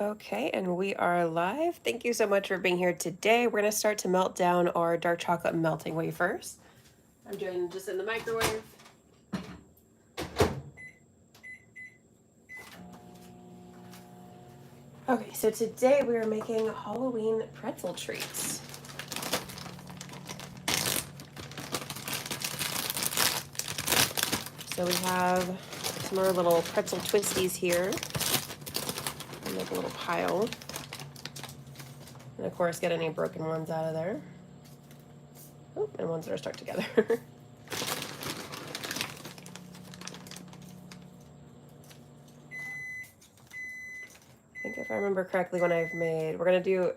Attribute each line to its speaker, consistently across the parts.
Speaker 1: Okay, and we are live. Thank you so much for being here today. We're gonna start to melt down our dark chocolate melting wafers. I'm doing just in the microwave. Okay, so today we are making Halloween pretzel treats. So we have some of our little pretzel twisties here. I'll make a little pile. And of course, get any broken ones out of there. Oh, and ones that are stuck together. I think if I remember correctly, when I've made, we're gonna do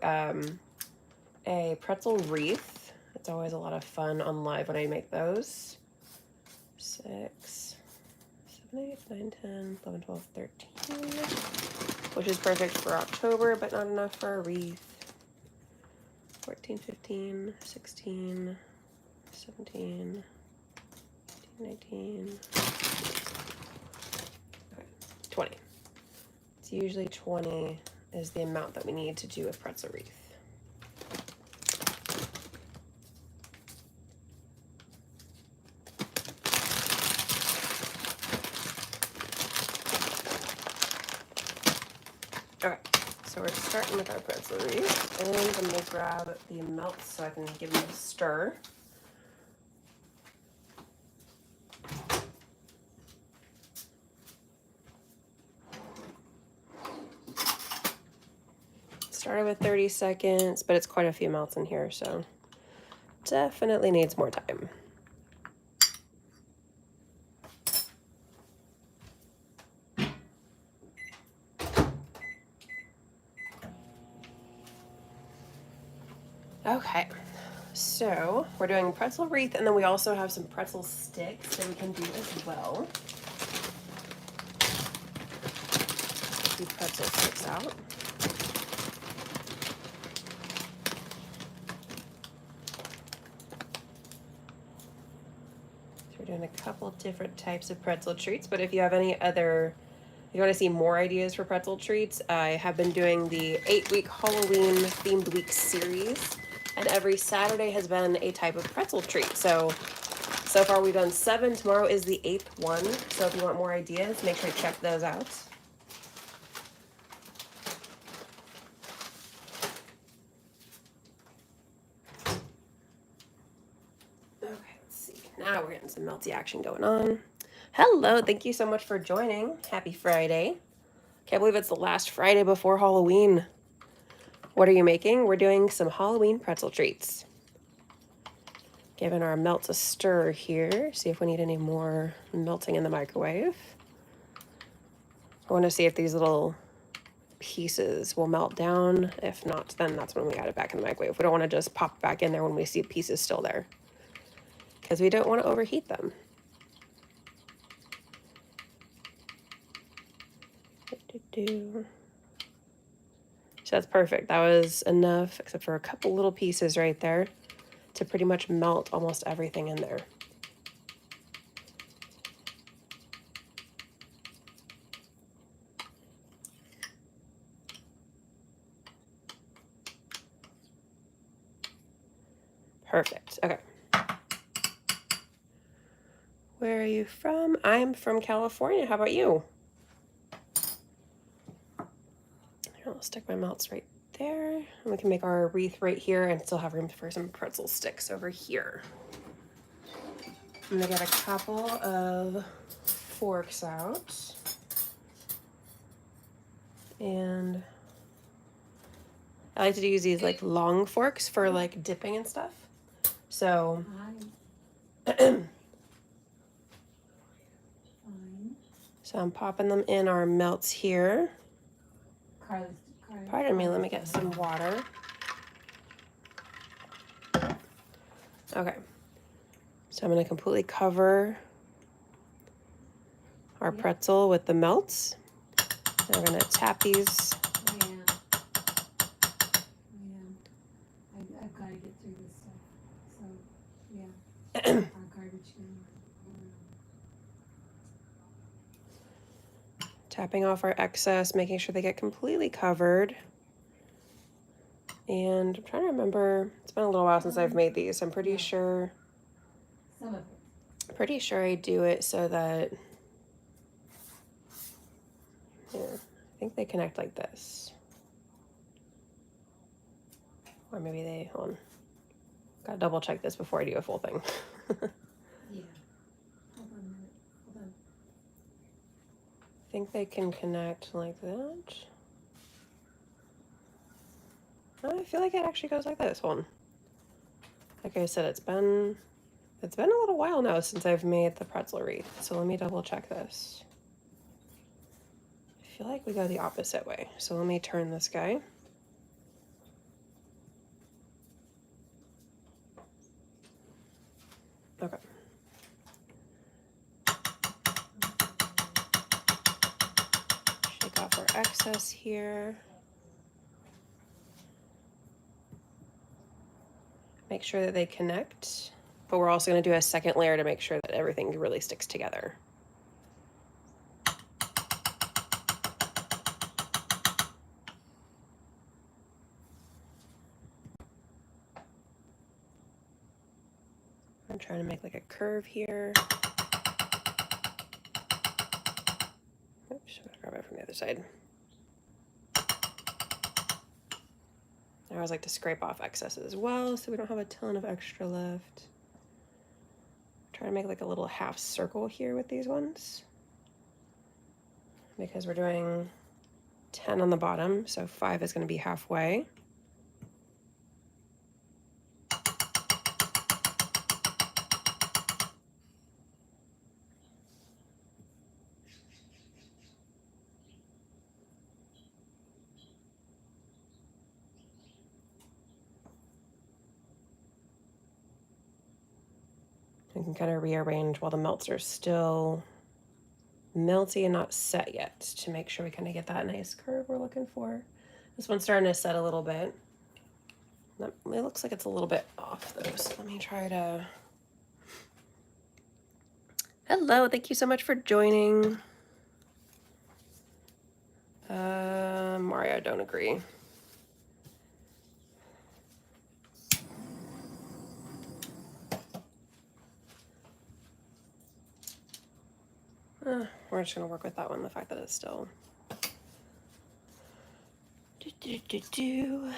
Speaker 1: a pretzel wreath. It's always a lot of fun on live when I make those. 6, 7, 8, 9, 10, 11, 12, 13, which is perfect for October, but not enough for a wreath. 14, 15, 16, 17, 18, 19, okay, 20. It's usually 20 is the amount that we need to do a pretzel wreath. Okay, so we're starting with our pretzel wreath, and I'm gonna grab the melts so I can give them a stir. Started with 30 seconds, but it's quite a few melts in here, so definitely needs more time. Okay, so we're doing pretzel wreath, and then we also have some pretzel sticks that we can do as well. Get the pretzel sticks out. So we're doing a couple different types of pretzel treats, but if you have any other, if you want to see more ideas for pretzel treats, I have been doing the 8-week Halloween themed week series, and every Saturday has been a type of pretzel treat. So far we've done 7. Tomorrow is the 8th one. So if you want more ideas, make sure to check those out. Okay, let's see. Now we're getting some melty action going on. Hello, thank you so much for joining. Happy Friday. Can't believe it's the last Friday before Halloween. What are you making? We're doing some Halloween pretzel treats. Giving our melts a stir here. See if we need any more melting in the microwave. I want to see if these little pieces will melt down. If not, then that's when we add it back in the microwave. We don't want to just pop back in there when we see pieces still there, because we don't want to overheat them. So that's perfect. That was enough, except for a couple little pieces right there, to pretty much melt almost everything in there. Perfect. Okay. Where are you from? I'm from California. How about you? I'll stick my melts right there. And we can make our wreath right here and still have room for some pretzel sticks over here. I'm gonna get a couple of forks out. And I like to use these like long forks for like dipping and stuff. So so I'm popping them in our melts here. Pardon me, let me get some water. Okay. So I'm going to completely cover our pretzel with the melts. And we're going to tap these.
Speaker 2: I've got to get through this stuff. So, yeah. Our garbage can.
Speaker 1: Tapping off our excess, making sure they get completely covered. And I'm trying to remember, it's been a little while since I've made these. I'm pretty sure,
Speaker 2: Some of it.
Speaker 1: pretty sure I do it so that, yeah, I think they connect like this. Or maybe they, hold on. Gotta double check this before I do a full thing.
Speaker 2: Yeah. Hold on a minute. Hold on.
Speaker 1: I think they can connect like that. I feel like it actually goes like this. Hold on. Like I said, it's been a little while now since I've made the pretzel wreath. So let me double check this. I feel like we go the opposite way. So let me turn this guy. Okay. Shake off our excess here. Make sure that they connect, but we're also going to do a second layer to make sure that everything really sticks together. I'm trying to make like a curve here. Oops, I'm gonna grab it from the other side. I always like to scrape off excesses as well so we don't have a ton of extra left. Try to make like a little half circle here with these ones because we're doing 10 on the bottom, so 5 is going to be halfway. You can kind of rearrange while the melts are still melty and not set yet to make sure we kind of get that nice curve we're looking for. This one's starting to set a little bit. It looks like it's a little bit off though, so let me try to... Hello, thank you so much for joining. Mario, don't agree. We're just gonna work with that one, the fact that it's still... Do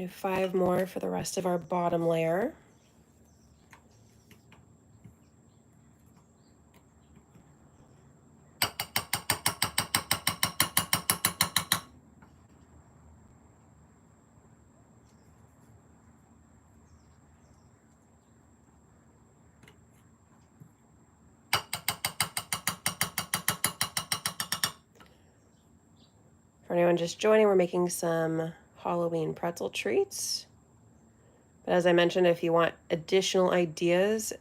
Speaker 1: 5 more for the rest of our bottom layer. For anyone just joining, we're making some Halloween pretzel treats. But as I mentioned, if you want additional ideas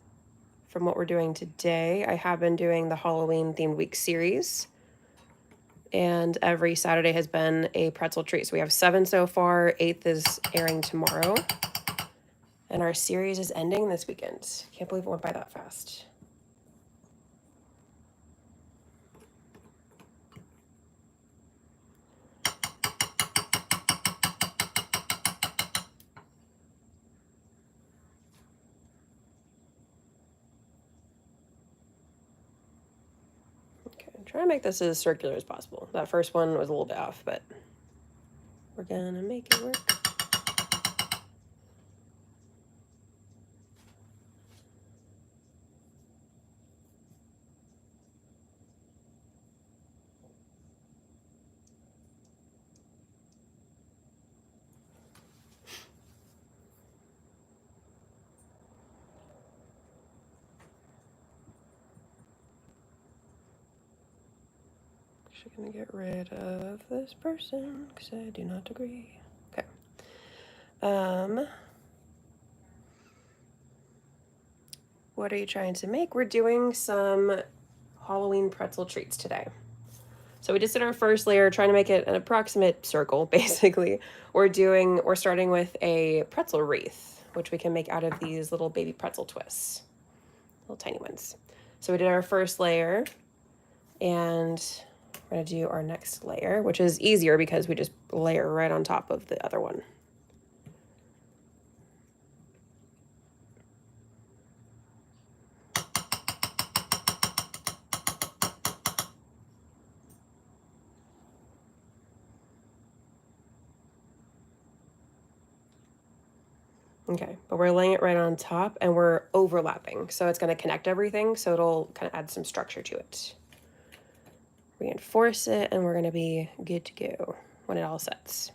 Speaker 1: from what we're doing today, I have been doing the Halloween themed week series. And every Saturday has been a pretzel treat. So we have 7 so far. 8th is airing tomorrow. And our series is ending this weekend. Can't believe it went by that fast. Okay, I'm trying to make this as circular as possible. That first one was a little bit off, but we're gonna make it work. Actually gonna get rid of this person because I do not agree. Okay. What are you trying to make? We're doing some Halloween pretzel treats today. So we just did our first layer, trying to make it an approximate circle, basically. We're starting with a pretzel wreath, which we can make out of these little baby pretzel twists, little tiny ones. So we did our first layer, and we're We're going to do our next layer, which is easier because we just layer right on top of the other one. Okay, but we're laying it right on top and we're overlapping. So it's going to connect everything. So it'll kind of add some structure to it. Reinforce it and we're going to be good to go when it all sets.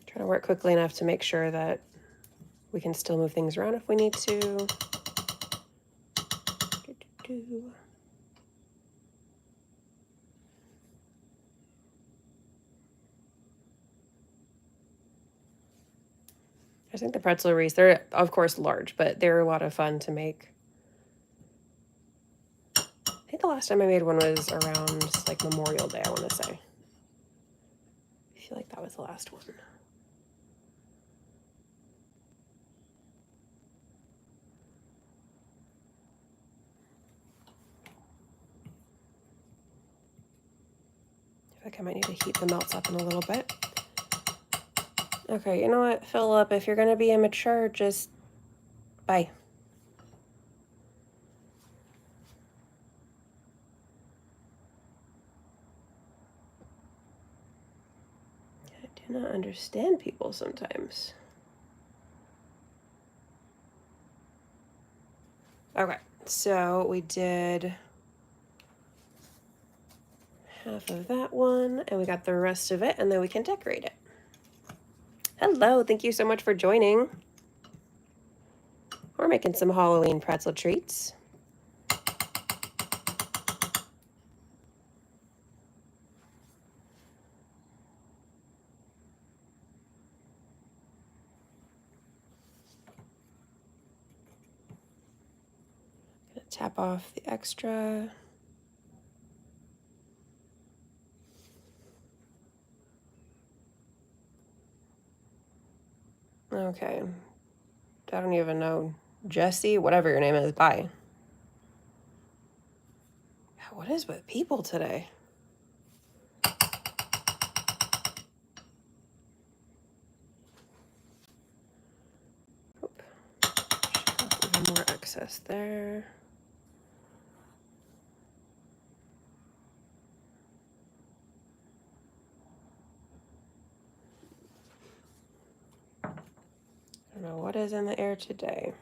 Speaker 1: Trying to work quickly enough to make sure that we can still move things around if we need to. I think the pretzel wreaths, they're of course large, but they're a lot of fun to make. I think the last time I made one was around like Memorial Day, I want to say. I feel like that was the last one. I feel like I might need to heat the melts up in a little bit. Okay, you know what, Philip, if you're going to be immature, just bye. I do not understand people sometimes. Okay, so we did half of that one, and we got the rest of it, and then we can decorate it. Hello, thank you so much for joining. We're making some Halloween pretzel treats. Gonna tap off the extra. Okay. I don't even know. Jesse, whatever your name is, bye. What is with people today? Oop. Even more excess there. I don't know what is in the air today.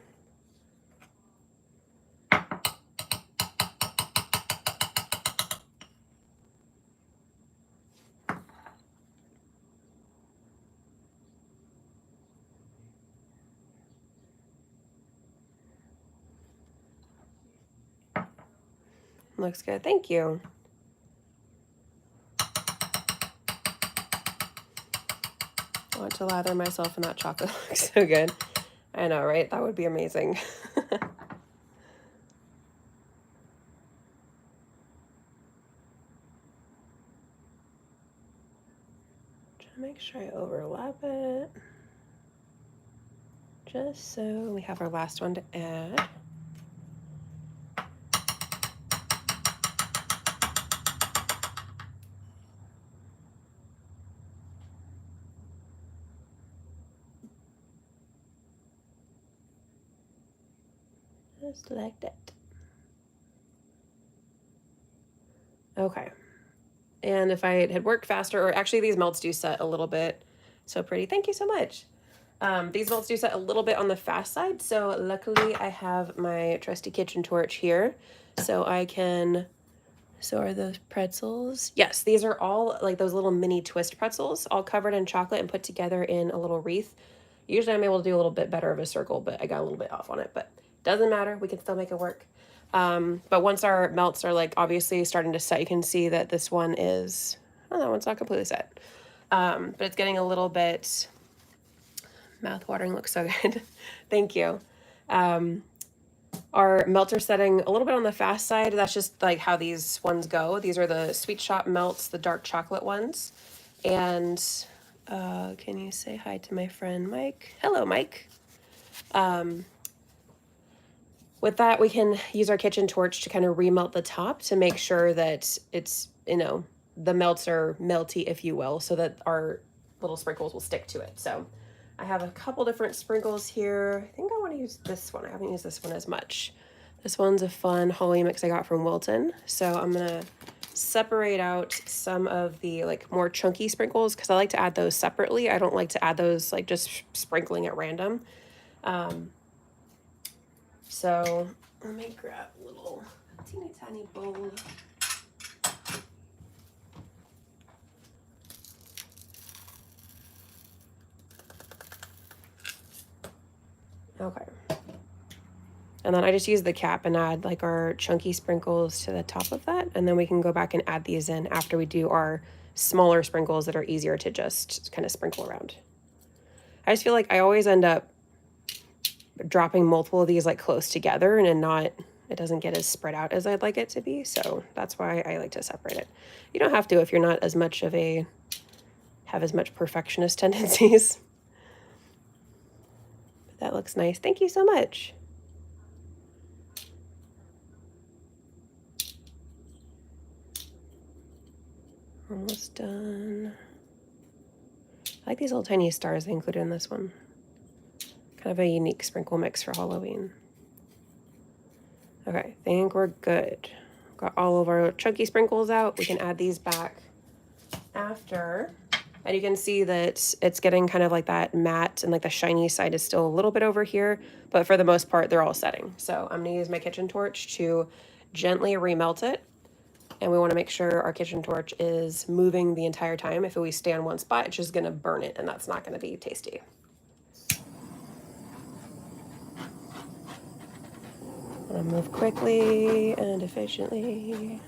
Speaker 1: Looks good, thank you. I want to lather myself in that chocolate. Looks so good. I know, right? That would be amazing. Trying to make sure I overlap it. Just so we have our last one to add. Just like that. Okay. And if I had worked faster, or actually these melts do set a little bit. So pretty. Thank you so much. These melts do set a little bit on the fast side. So luckily I have my trusty kitchen torch here. So I can, so are those pretzels? Yes, these are all like those little mini twist pretzels, all covered in chocolate and put together in a little wreath. Usually I'm able to do a little bit better of a circle, but I got a little bit off on it, but doesn't matter. We can still make it work. But once our melts are like obviously starting to set, you can see that this one is, oh, that one's not completely set. But it's getting a little bit mouth-watering. Looks so good. Thank you. Our melts are setting a little bit on the fast side. That's just like how these ones go. These are the Sweet Shop melts, the dark chocolate ones. And can you say hi to my friend Mike? Hello, Mike. With that, we can use our kitchen torch to kind of remelt the top to make sure that it's, the melts are melty, if you will, so that our little sprinkles will stick to it. So I have a couple different sprinkles here. I think I want to use this one. I haven't used this one as much. This one's a fun Halloween mix I got from Wilton. So I'm going to separate out some of the like more chunky sprinkles because I like to add those separately. I don't like to add those like just sprinkling at random. So let me grab a little teeny tiny bowl. Okay. And then I just use the cap and add like our chunky sprinkles to the top of that. And then we can go back and add these in after we do our smaller sprinkles that are easier to just kind of sprinkle around. I just feel like I always end up dropping multiple of these like close together and it doesn't get as spread out as I'd like it to be. So that's why I like to separate it. You don't have to if you're not as much of have as much perfectionist tendencies. But that looks nice. Thank you so much. Almost done. I like these little tiny stars they included in this one. Kind of a unique sprinkle mix for Halloween. Okay, I think we're good. Got all of our chunky sprinkles out. We can add these back after. And you can see that it's getting kind of like that matte and like the shiny side is still a little bit over here, but for the most part, they're all setting. So I'm gonna use my kitchen torch to gently remelt it. And we wanna make sure our kitchen torch is moving the entire time. If we stay on one spot, it's just gonna burn it and that's not gonna be tasty. I wanna move quickly and efficiently.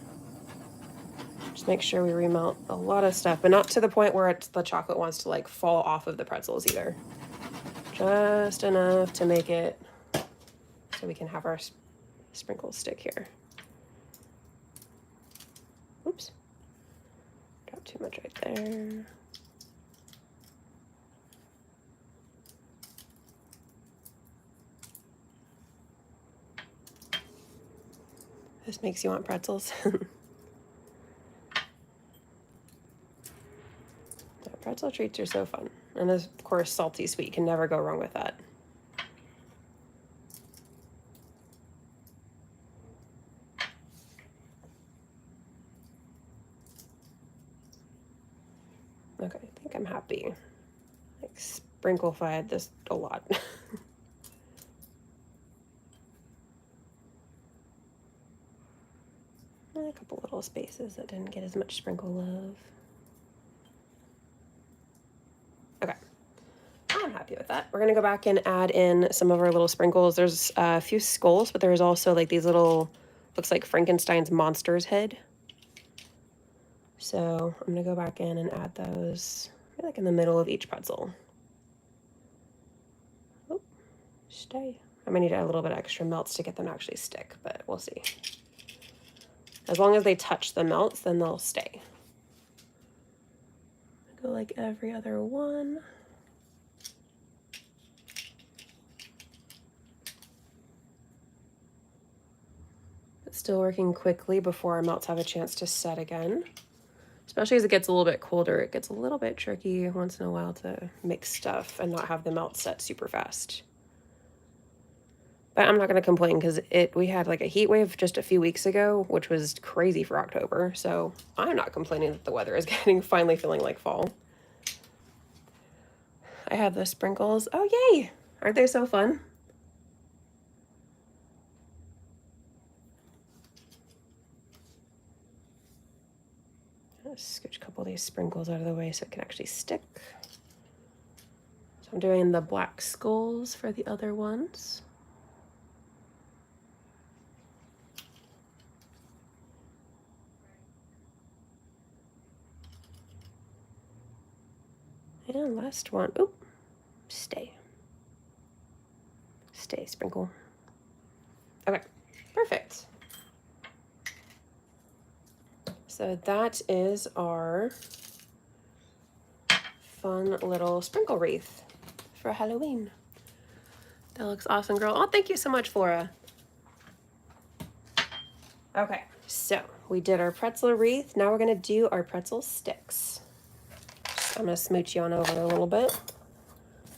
Speaker 1: Just make sure we remelt a lot of stuff, but not to the point where the chocolate wants to like fall off of the pretzels either. Just enough to make it so we can have our sprinkles stick here. Oops. Dropped too much right there. This makes you want pretzels. Pretzel treats are so fun. And of course, salty sweet, can never go wrong with that. Okay, I think I'm happy. Like sprinkle-fied this a lot. And a couple little spaces that didn't get as much sprinkle love. Okay, I'm happy with that. We're gonna go back and add in some of our little sprinkles. There's a few skulls, but there's also like these little, looks like Frankenstein's monster's head. So I'm gonna go back in and add those, maybe like in the middle of each pretzel. Oh, stay. I might need to add a little bit of extra melts to get them to actually stick, but we'll see. As long as they touch the melts, then they'll stay. Go like every other one. But still working quickly before our melts have a chance to set again. Especially as it gets a little bit colder, it gets a little bit tricky once in a while to mix stuff and not have the melt set super fast. But I'm not going to complain because we had like a heat wave just a few weeks ago, which was crazy for October. So I'm not complaining that the weather is finally feeling like fall. I have the sprinkles. Oh, yay! Aren't they so fun? Scooch a couple of these sprinkles out of the way so it can actually stick. So I'm doing the black skulls for the other ones. And last one. Oop, stay. Stay, sprinkle. Okay, perfect. So that is our fun little sprinkle wreath for Halloween. That looks awesome, girl. Oh, thank you so much, Flora. Okay, so we did our pretzel wreath. Now we're gonna do our pretzel sticks. I'm gonna smooch you on over a little bit.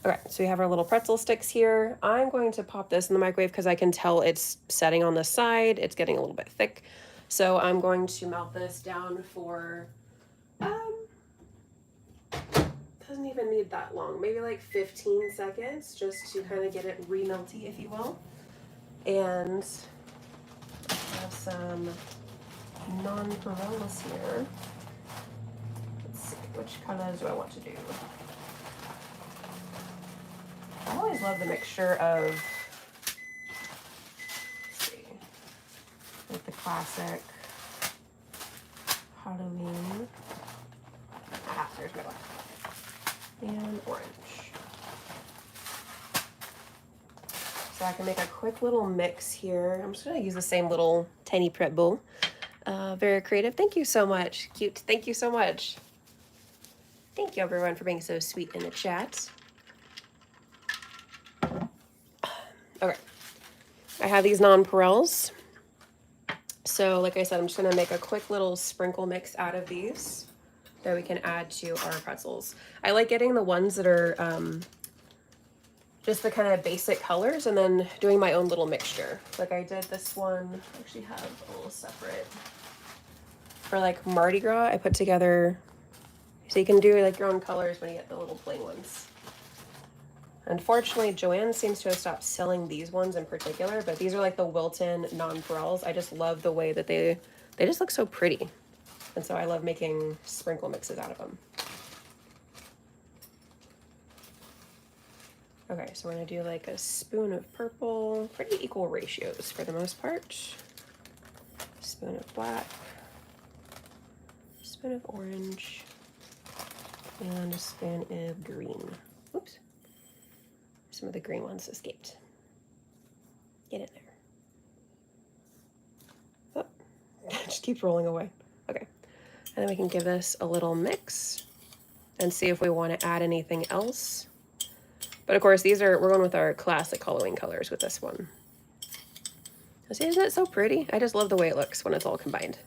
Speaker 1: Okay, so we have our little pretzel sticks here. I'm going to pop this in the microwave because I can tell it's setting on the side. It's getting a little bit thick. So I'm going to melt this down for, doesn't even need that long. Maybe like 15 seconds just to kind of get it re-melty, if you will. And I have some nonpareils here. Let's see, which colors do I want to do? I always love the mixture of, let's see, like the classic Halloween. Ah, there's my one. And orange. So I can make a quick little mix here. I'm just gonna use the same little tiny prep bowl. Very creative. Thank you so much. Cute. Thank you so much. Thank you everyone for being so sweet in the chat. Okay. I have these nonpareils. So like I said, I'm just gonna make a quick little sprinkle mix out of these that we can add to our pretzels. I like getting the ones that are just the kind of basic colors and then doing my own little mixture. Like I did this one, I actually have a little separate. For like Mardi Gras, I put together, so you can do like your own colors when you get the little plain ones. Unfortunately, Joanne seems to have stopped selling these ones in particular, but these are like the Wilton nonpareils. I just love the way that they just look so pretty. And so I love making sprinkle mixes out of them. Okay, so we're gonna do like a spoon of purple, pretty equal ratios for the most part. Spoon of black, spoon of orange, and a spoon of green. Oops. Some of the green ones escaped. Get in there. Oh, just keeps rolling away. Okay. And then we can give this a little mix and see if we want to add anything else. But of course, we're going with our classic Halloween colors with this one. See, isn't it so pretty? I just love the way it looks when it's all combined.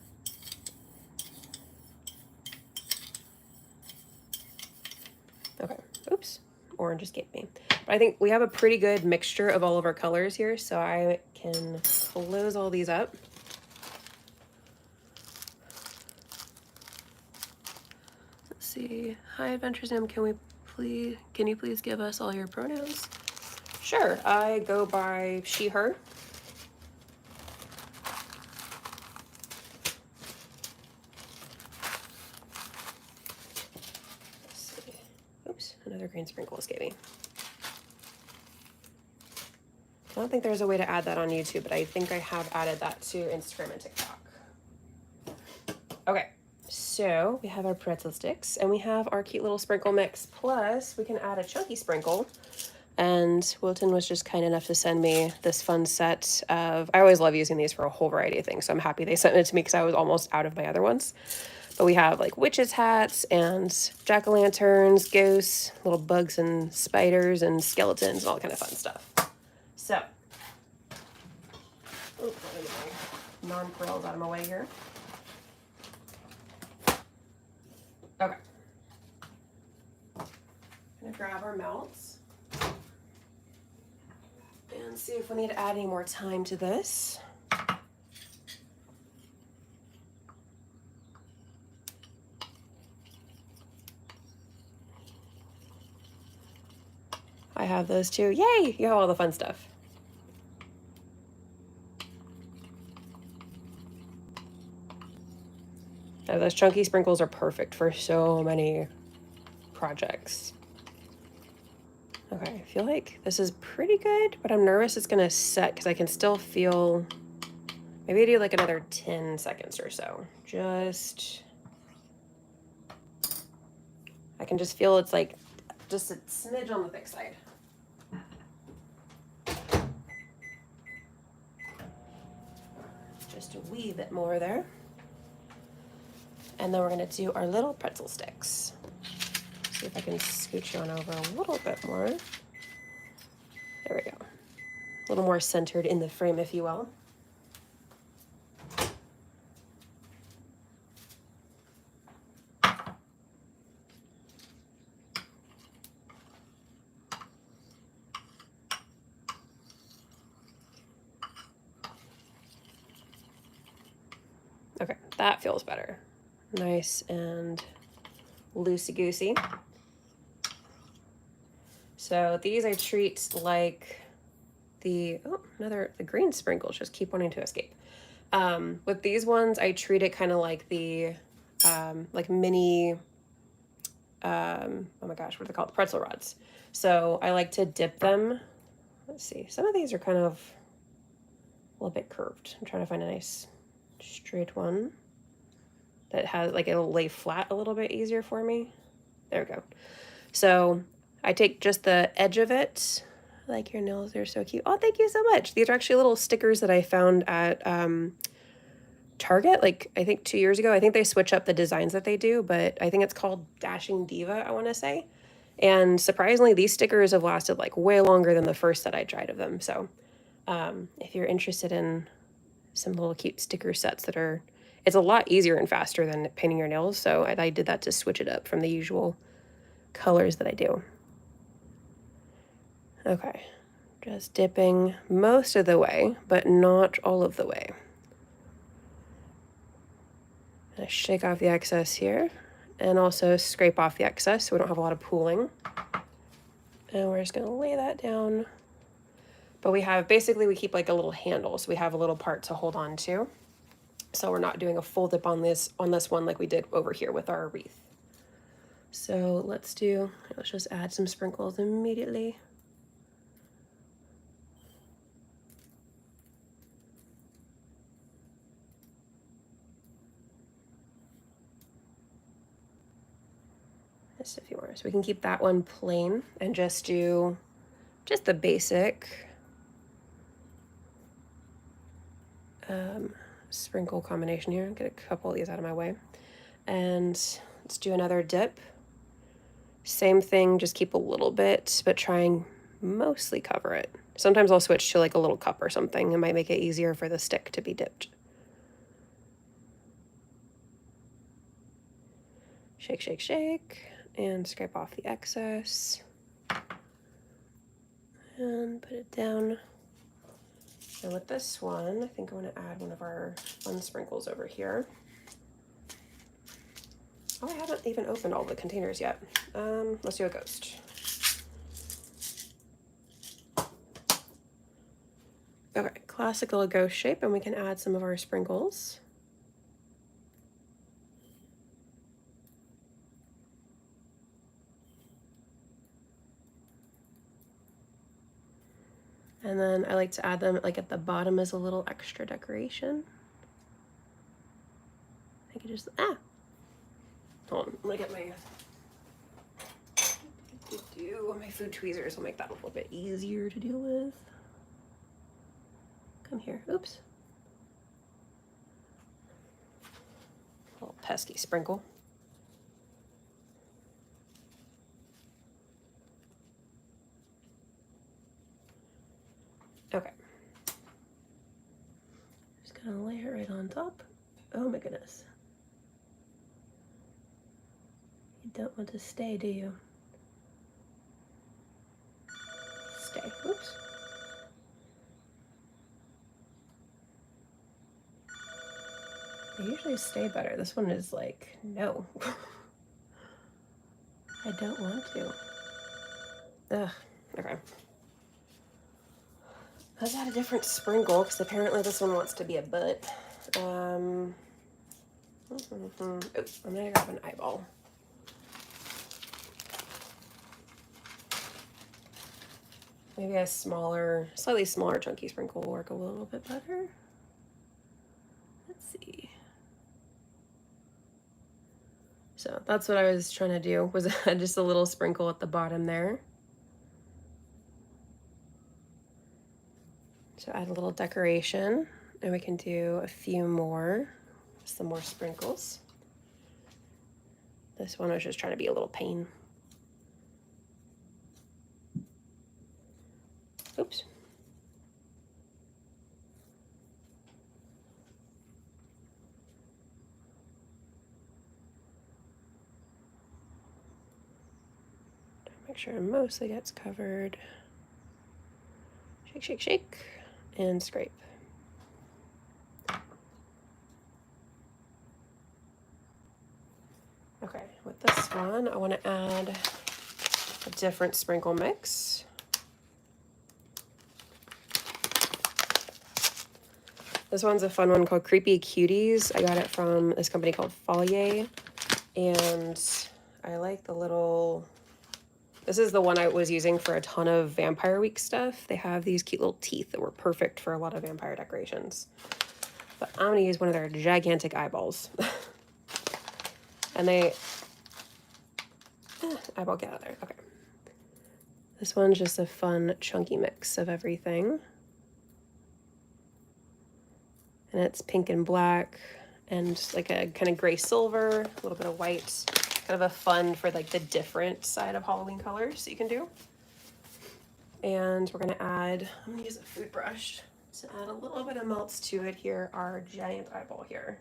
Speaker 1: Okay, oops, orange escaped me. But I think we have a pretty good mixture of all of our colors here, so I can close all these up. Let's see. Hi, Adventures Nim. Can you please give us all your pronouns? Sure. I go by she, her. Let's see. Oops, another green sprinkle escaped me. I don't think there's a way to add that on YouTube, but I think I have added that to Instagram and TikTok. Okay, so we have our pretzel sticks and we have our cute little sprinkle mix. Plus, we can add a chunky sprinkle. And Wilton was just kind enough to send me this fun set of, I always love using these for a whole variety of things, so I'm happy they sent it to me because I was almost out of my other ones. But we have like witches' hats and jack-o'-lanterns, ghosts, little bugs and spiders and skeletons and all kind of fun stuff. So, let me get my nonpareils out of my way here. Okay. I'm gonna grab our melts and see if we need to add any more time to this. I have those too. Yay! You have all the fun stuff. Now, those chunky sprinkles are perfect for so many projects. Okay, I feel like this is pretty good, but I'm nervous it's gonna set because I can still feel, maybe I do like another 10 seconds or so. I can just feel it's like just a smidge on the thick side. just a wee bit more there. And then we're gonna do our little pretzel sticks. See if I can scooch you on over a little bit more. There we go. A little more centered in the frame, if you will. Okay, that feels better. Nice and loosey-goosey. So these I treat like the green sprinkles just keep wanting to escape. With these ones, I treat it kind of like the like mini oh my gosh, what are they called? Pretzel rods. So I like to dip them. Let's see. Some of these are kind of a little bit curved. I'm trying to find a nice straight one that has like it'll lay flat a little bit easier for me. There we go. So I take just the edge of it. I like your nails, they're so cute. Oh, thank you so much. These are actually little stickers that I found at Target, like I think 2 years ago. I think they switch up the designs that they do, but I think it's called Dashing Diva, I want to say. And surprisingly, these stickers have lasted like way longer than the first set I tried of them. So if you're interested in some little cute sticker sets that are, it's a lot easier and faster than painting your nails. So I did that to switch it up from the usual colors that I do. Okay, just dipping most of the way, but not all of the way. I shake off the excess here and also scrape off the excess so we don't have a lot of pooling. And we're just gonna lay that down. But we have, basically we keep like a little handle, so we have a little part to hold on to. So we're not doing a full dip on this one like we did over here with our wreath. So let's just add some sprinkles immediately. Just a few more. So we can keep that one plain and just do just the basic sprinkle combination here. Get a couple of these out of my way. And let's do another dip. Same thing, just keep a little bit, but try and mostly cover it. Sometimes I'll switch to like a little cup or something. It might make it easier for the stick to be dipped. Shake, shake, shake, and scrape off the excess. And put it down. And with this one, I think I want to add one of our fun sprinkles over here. Oh, I haven't even opened all the containers yet. Let's do a ghost. Okay, classical ghost shape, and we can add some of our sprinkles. And then I like to add them like at the bottom as a little extra decoration. I could just, hold on, I'm gonna get my food tweezers will make that a little bit easier to deal with. Come here, oops. Little pesky sprinkle. Okay. Just gonna lay it right on top. Oh my goodness. You don't want to stay, do you? Stay. Oops. They usually stay better. This one is like, no. I don't want to. Ugh, okay. Let's add a different sprinkle, because apparently this one wants to be a butt. Oh, I'm gonna grab an eyeball. Maybe a smaller, slightly smaller chunky sprinkle will work a little bit better. Let's see. So that's what I was trying to do, was just a little sprinkle at the bottom there. So add a little decoration. And we can do a few more, some more sprinkles. This one was just trying to be a little pain. Oops. Make sure it mostly gets covered. Shake, shake, shake, and scrape. Okay, with this one, I want to add a different sprinkle mix. This one's a fun one called Creepy Cuties. I got it from this company called Folier, and I like the little... This is the one I was using for a ton of Vampire Week stuff. They have these cute little teeth that were perfect for a lot of vampire decorations. But I'm gonna use one of their gigantic eyeballs. And they... eyeball, get out of there. Okay. This one's just a fun, chunky mix of everything. And it's pink and black and like a kind of gray silver, a little bit of white. Kind of a fun for like the different side of Halloween colors that you can do. And we're gonna add, I'm gonna use a food brush to add a little bit of melts to it here, our giant eyeball here.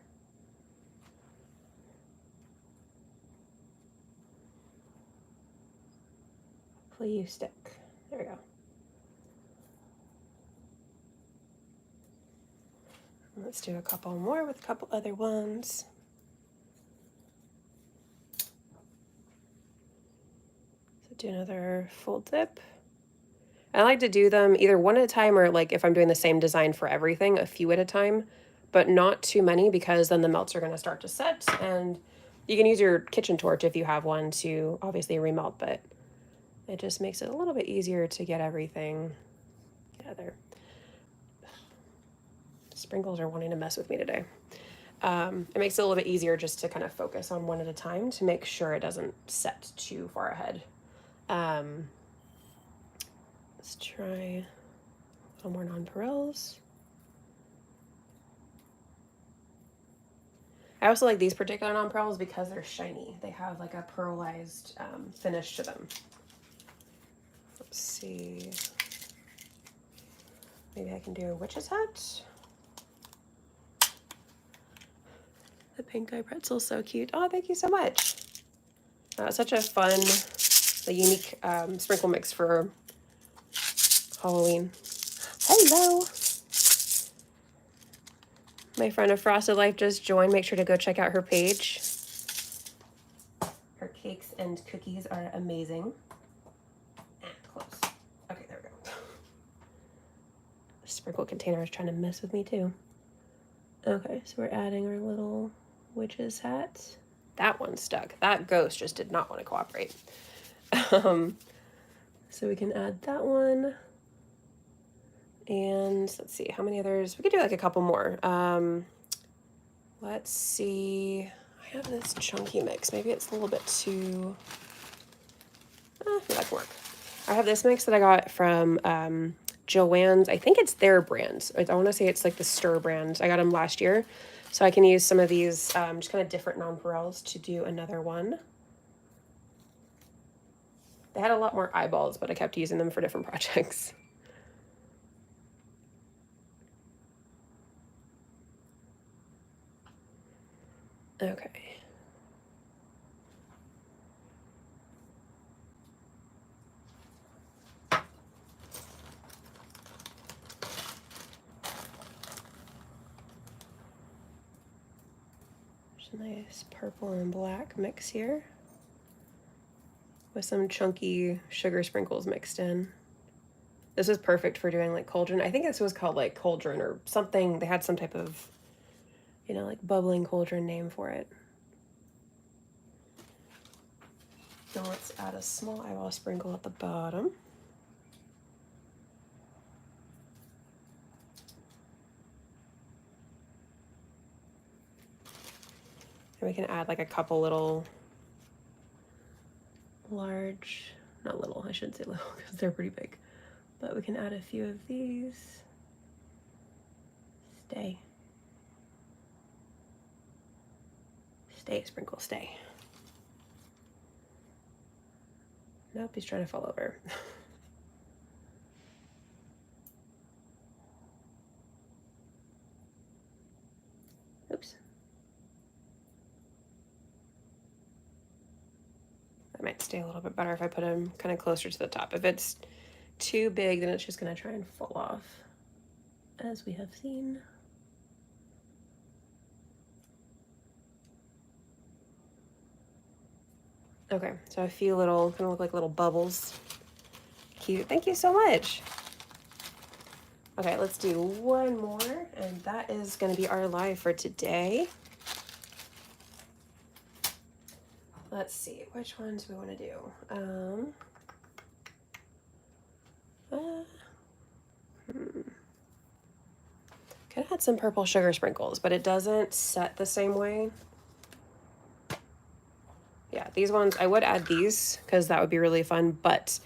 Speaker 1: Hopefully you stick. There we go. Let's do a couple more with a couple other ones. So do another full dip. I like to do them either one at a time or like if I'm doing the same design for everything, a few at a time, but not too many because then the melts are going to start to set, and you can use your kitchen torch if you have one to obviously remelt, but it just makes it a little bit easier to get everything together. Sprinkles are wanting to mess with me today. It makes it a little bit easier just to kind of focus on one at a time to make sure it doesn't set too far ahead. Let's try a little more nonpareils. I also like these particular nonpareils because they're shiny. They have like a pearlized finish to them. Let's see. Maybe I can do a witch's hat. The pink eye pretzel's so cute. Oh, thank you so much. Such a fun, a unique sprinkle mix for Halloween. Hello. My friend of Frosted Life just joined. Make sure to go check out her page. Her cakes and cookies are amazing. Close. Okay, there we go. The sprinkle container is trying to mess with me too. Okay, so we're adding our little witch's hat. That one stuck. That ghost just did not want to cooperate. So we can add that one. And let's see, how many others? We could do like a couple more. Let's see. I have this chunky mix. Maybe it's a little bit too... that can work. I have this mix that I got from Joann's. I think it's their brand. I want to say it's like the Stir brand. I got them last year. So I can use some of these just kind of different nonpareils to do another one. They had a lot more eyeballs, but I kept using them for different projects. Okay. There's a nice purple and black mix here with some chunky sugar sprinkles mixed in. This was perfect for doing like cauldron. I think this was called like cauldron or something. They had some type of, you know, like bubbling cauldron name for it. Now let's add a small eyeball sprinkle at the bottom. And we can add like a couple little large, not little, I shouldn't say little because they're pretty big. But we can add a few of these. Stay. Stay, sprinkle, stay. Nope, he's trying to fall over. Oops. That might stay a little bit better if I put him kind of closer to the top. If it's too big, then it's just going to try and fall off, as we have seen. Okay, so a few little, kind of look like little bubbles. Cute. Thank you so much. Okay, let's do one more, and that is going to be our live for today. Let's see, which ones do we want to do? Could have had some purple sugar sprinkles, but it doesn't set the same way. Yeah, these ones, I would add these because that would be really fun, but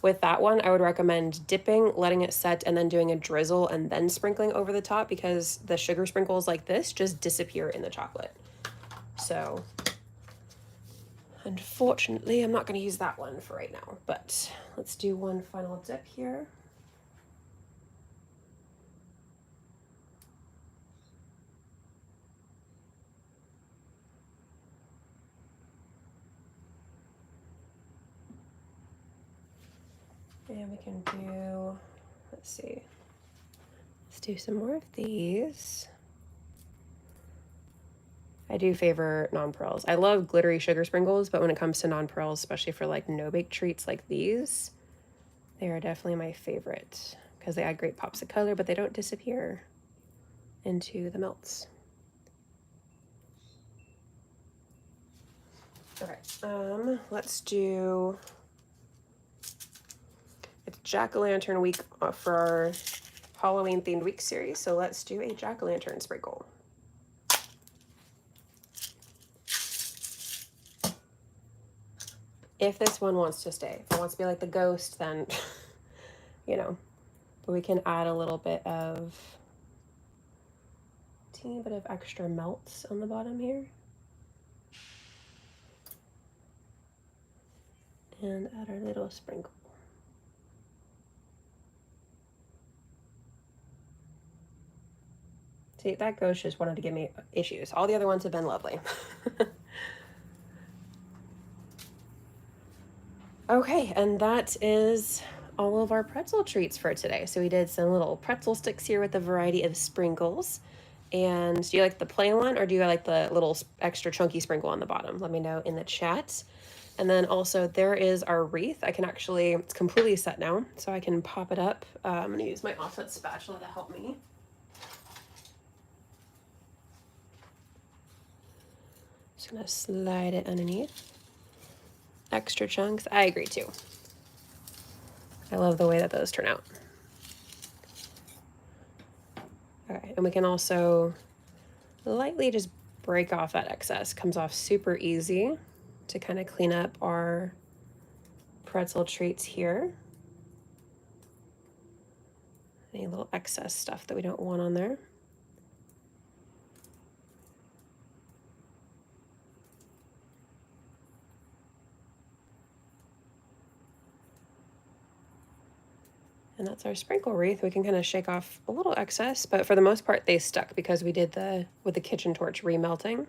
Speaker 1: with that one, I would recommend dipping, letting it set, and then doing a drizzle and then sprinkling over the top because the sugar sprinkles like this just disappear in the chocolate. So, unfortunately, I'm not going to use that one for right now, but let's do one final dip here. And we can do, let's see, let's do some more of these. I do favor non-pearls. I love glittery sugar sprinkles, but when it comes to non-pearls, especially for like no-bake treats like these, they are definitely my favorite because they add great pops of color, but they don't disappear into the melts. Okay, let's do, it's Jack-o'-lantern week for our Halloween themed week series, so let's do a jack-o'-lantern sprinkle. If this one wants to stay. If it wants to be like the ghost, then, you know, but we can add a little bit of, teeny bit of extra melts on the bottom here. And add our little sprinkle. See, that ghost just wanted to give me issues. All the other ones have been lovely. Okay, and that is all of our pretzel treats for today. So we did some little pretzel sticks here with a variety of sprinkles. And do you like the plain one or do you like the little extra chunky sprinkle on the bottom? Let me know in the chat. And then also there is our wreath. I can actually, it's completely set now, so I can pop it up. I'm gonna use my offset spatula to help me. Just gonna slide it underneath. Extra chunks, I agree too. I love the way that those turn out. Okay, and we can also lightly just break off that excess. Comes off super easy to kind of clean up our pretzel treats here. Any little excess stuff that we don't want on there. And that's our sprinkle wreath. We can kind of shake off a little excess, but for the most part they stuck because we did with the kitchen torch remelting.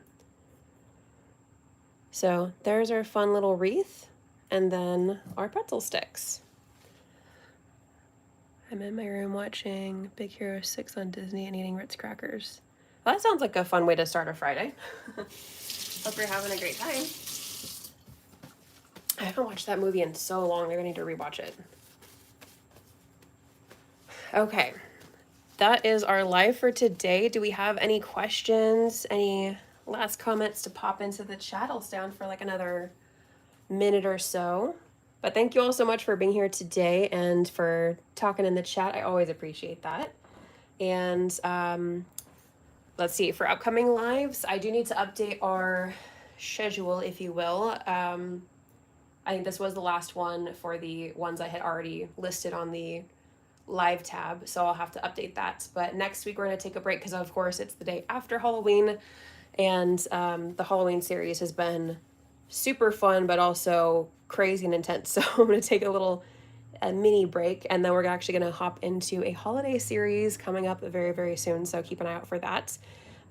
Speaker 1: So there's our fun little wreath and then our pretzel sticks. I'm in my room watching Big Hero 6 on Disney and eating Ritz crackers. Well, that sounds like a fun way to start a Friday. Hope you're having a great time. I haven't watched that movie in so long. Maybe I need to rewatch it. Okay, that is our live for today. Do we have any questions? Any last comments to pop into the chat? I'll stay on for like another minute or so. But thank you all so much for being here today and for talking in the chat. I always appreciate that. And let's see, for upcoming lives, I do need to update our schedule, if you will. I think this was the last one for the ones I had already listed on the live tab, so I'll have to update that. But next week we're going to take a break because, of course, it's the day after Halloween, and the Halloween series has been super fun, but also crazy and intense. So I'm going to take a mini break, and then we're actually going to hop into a holiday series coming up very, very soon. So keep an eye out for that.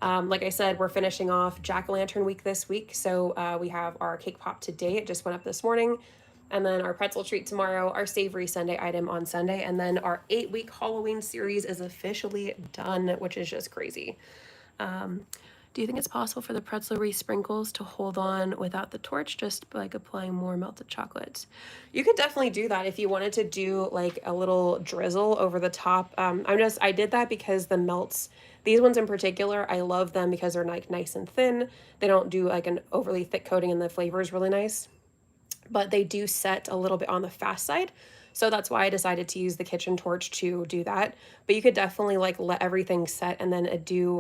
Speaker 1: Like I said, we're finishing off Jack-o'-lantern week this week. So we have our cake pop today. It just went up this morning. And then our pretzel treat tomorrow, our savory Sunday item on Sunday. And then our 8-week Halloween series is officially done, which is just crazy. Do you think it's possible for the pretzel wreath sprinkles to hold on without the torch, just like applying more melted chocolate? You could definitely do that if you wanted to do like a little drizzle over the top. I did that because the melts, these ones in particular, I love them because they're like nice and thin. They don't do like an overly thick coating, and the flavor is really nice, but they do set a little bit on the fast side. So that's why I decided to use the kitchen torch to do that. But you could definitely like let everything set and then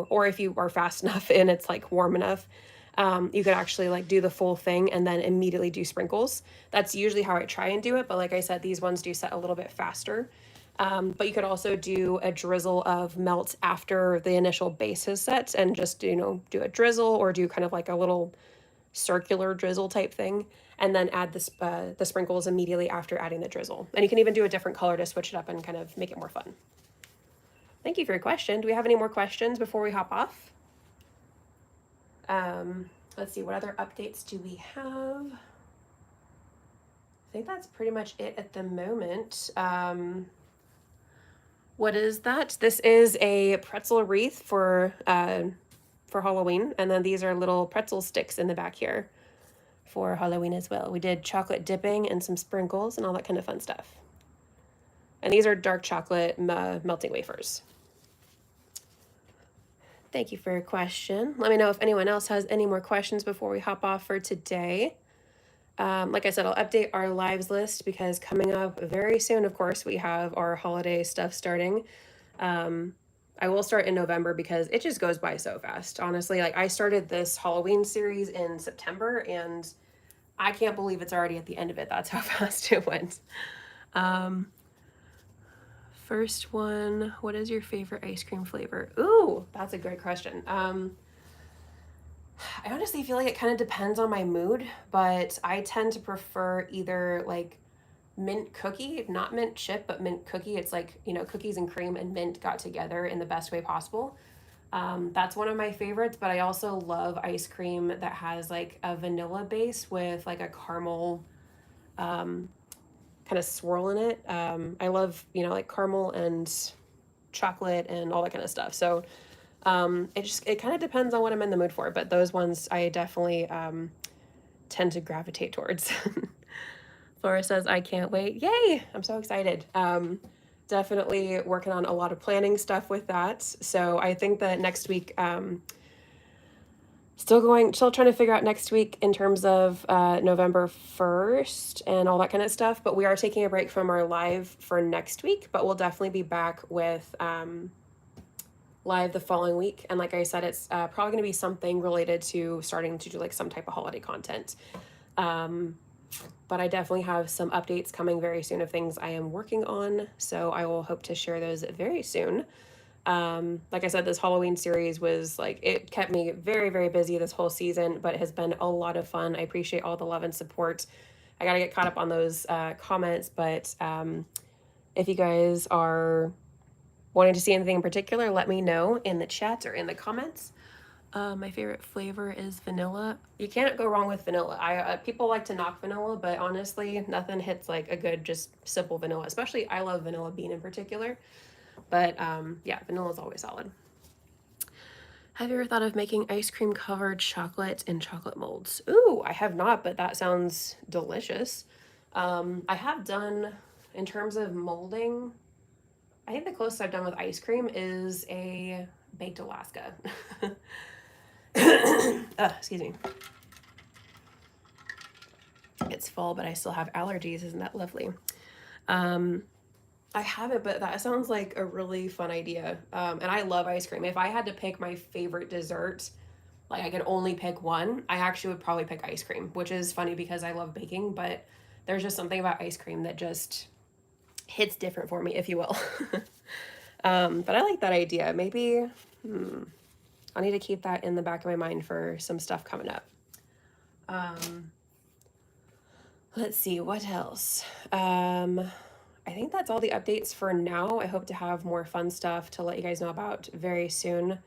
Speaker 1: or if you are fast enough and it's like warm enough, you could actually like do the full thing and then immediately do sprinkles. That's usually how I try and do it. But like I said, these ones do set a little bit faster. But you could also do a drizzle of melt after the initial base is set and just, do a drizzle or do kind of like a little circular drizzle type thing, and then add the sprinkles immediately after adding the drizzle. And you can even do a different color to switch it up and kind of make it more fun. Thank you for your question. Do we have any more questions before we hop off? Let's see, what other updates do we have? I think that's pretty much it at the moment. What is that? This is a pretzel wreath for Halloween, and then these are little pretzel sticks in the back here for Halloween as well. We did chocolate dipping and some sprinkles and all that kind of fun stuff. And these are dark chocolate melting wafers. Thank you for your question. Let me know if anyone else has any more questions before we hop off for today. Like I said, I'll update our lives list because coming up very soon, of course, we have our holiday stuff starting. I will start in November because it just goes by so fast. Honestly, like I started this Halloween series in September and I can't believe it's already at the end of it. That's how fast it went. First one, what is your favorite ice cream flavor? Ooh, that's a good question. I honestly feel like it kind of depends on my mood, but I tend to prefer either like mint cookie, not mint chip, but mint cookie. It's like, cookies and cream and mint got together in the best way possible. That's one of my favorites, but I also love ice cream that has like a vanilla base with like a caramel kind of swirl in it. I love, like caramel and chocolate and all that kind of stuff. So it kind of depends on what I'm in the mood for, but those ones I definitely tend to gravitate towards. Flora says, I can't wait. Yay! I'm so excited. Definitely working on a lot of planning stuff with that. So I think that next week, still trying to figure out next week in terms of November 1st and all that kind of stuff. But we are taking a break from our live for next week, but we'll definitely be back with live the following week. And like I said, it's probably going to be something related to starting to do like some type of holiday content. But I definitely have some updates coming very soon of things I am working on. So I will hope to share those very soon. Like I said, this Halloween series was like, it kept me very, very busy this whole season, but it has been a lot of fun. I appreciate all the love and support. I got to get caught up on those comments, but if you guys are wanting to see anything in particular, let me know in the chat or in the comments. My favorite flavor is vanilla. You can't go wrong with vanilla. People like to knock vanilla, but honestly, nothing hits like a good, just simple vanilla. Especially, I love vanilla bean in particular. But yeah, vanilla is always solid. Have you ever thought of making ice cream covered chocolate in chocolate molds? Ooh, I have not, but that sounds delicious. I have done, in terms of molding, I think the closest I've done with ice cream is a baked Alaska. Excuse me. It's fall, but I still have allergies. Isn't that lovely? I haven't, but that sounds like a really fun idea. And I love ice cream. If I had to pick my favorite dessert, like I could only pick one, I actually would probably pick ice cream, which is funny because I love baking, but there's just something about ice cream that just, hits different for me, if you will. But I like that idea. Maybe I need to keep that in the back of my mind for some stuff coming up. Let's see, what else? I think that's all the updates for now. I hope to have more fun stuff to let you guys know about very soon.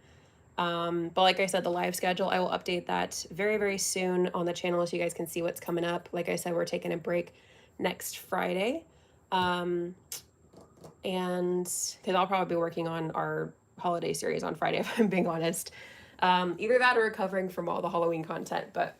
Speaker 1: But like I said, the live schedule, I will update that very, very soon on the channel so you guys can see what's coming up. Like I said, we're taking a break next Friday. And because I'll probably be working on our holiday series on Friday, if I'm being honest. Either that or recovering from all the Halloween content. But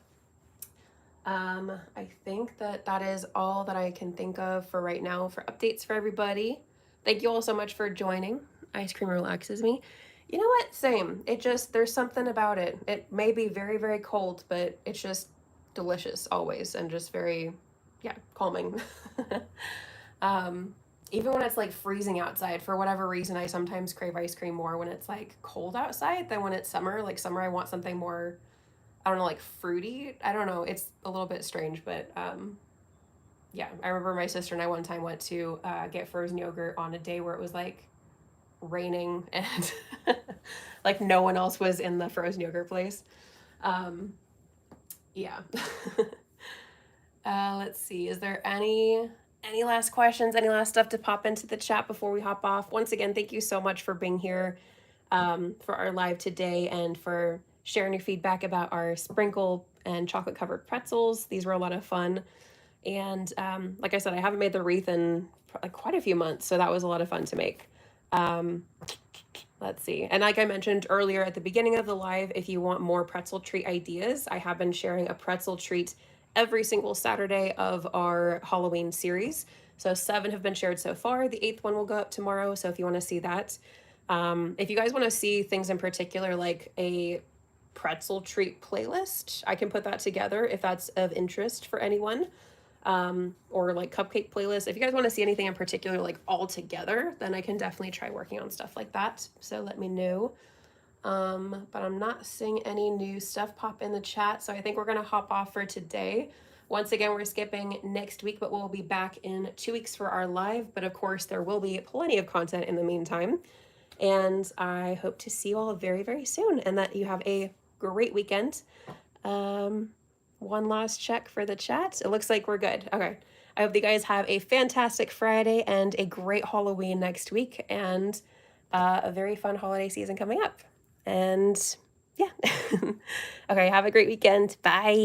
Speaker 1: I think that is all that I can think of for right now for updates for everybody. Thank you all so much for joining. Ice cream relaxes me. You know what? Same. It just, there's something about it. It may be very, very cold, but it's just delicious always and just very, yeah, calming. Even when it's like freezing outside, for whatever reason, I sometimes crave ice cream more when it's like cold outside than when it's summer. Like summer, I want something more, I don't know, like fruity. I don't know. It's a little bit strange, but yeah. I remember my sister and I one time went to get frozen yogurt on a day where it was like raining and like no one else was in the frozen yogurt place. Yeah. Let's see. Is there any last questions? Any last stuff to pop into the chat before we hop off? Once again, thank you so much for being here for our live today and for sharing your feedback about our sprinkle and chocolate covered pretzels. These were a lot of fun. And like I said, I haven't made the wreath in like quite a few months, so that was a lot of fun to make. Let's see. And like I mentioned earlier at the beginning of the live, if you want more pretzel treat ideas, I have been sharing a pretzel treat every single Saturday of our Halloween series. So 7 have been shared so far. The 8th one will go up tomorrow. So if you want to see that, if you guys want to see things in particular, like a pretzel treat playlist, I can put that together if that's of interest for anyone. Or like cupcake playlists. If you guys want to see anything in particular, like all together, then I can definitely try working on stuff like that. So let me know. But I'm not seeing any new stuff pop in the chat. So I think we're going to hop off for today. Once again, we're skipping next week, but we'll be back in 2 weeks for our live. But of course, there will be plenty of content in the meantime. And I hope to see you all very, very soon and that you have a great weekend. One last check for the chat. It looks like we're good. Okay. I hope you guys have a fantastic Friday and a great Halloween next week and a very fun holiday season coming up. And yeah. Okay. Have a great weekend. Bye.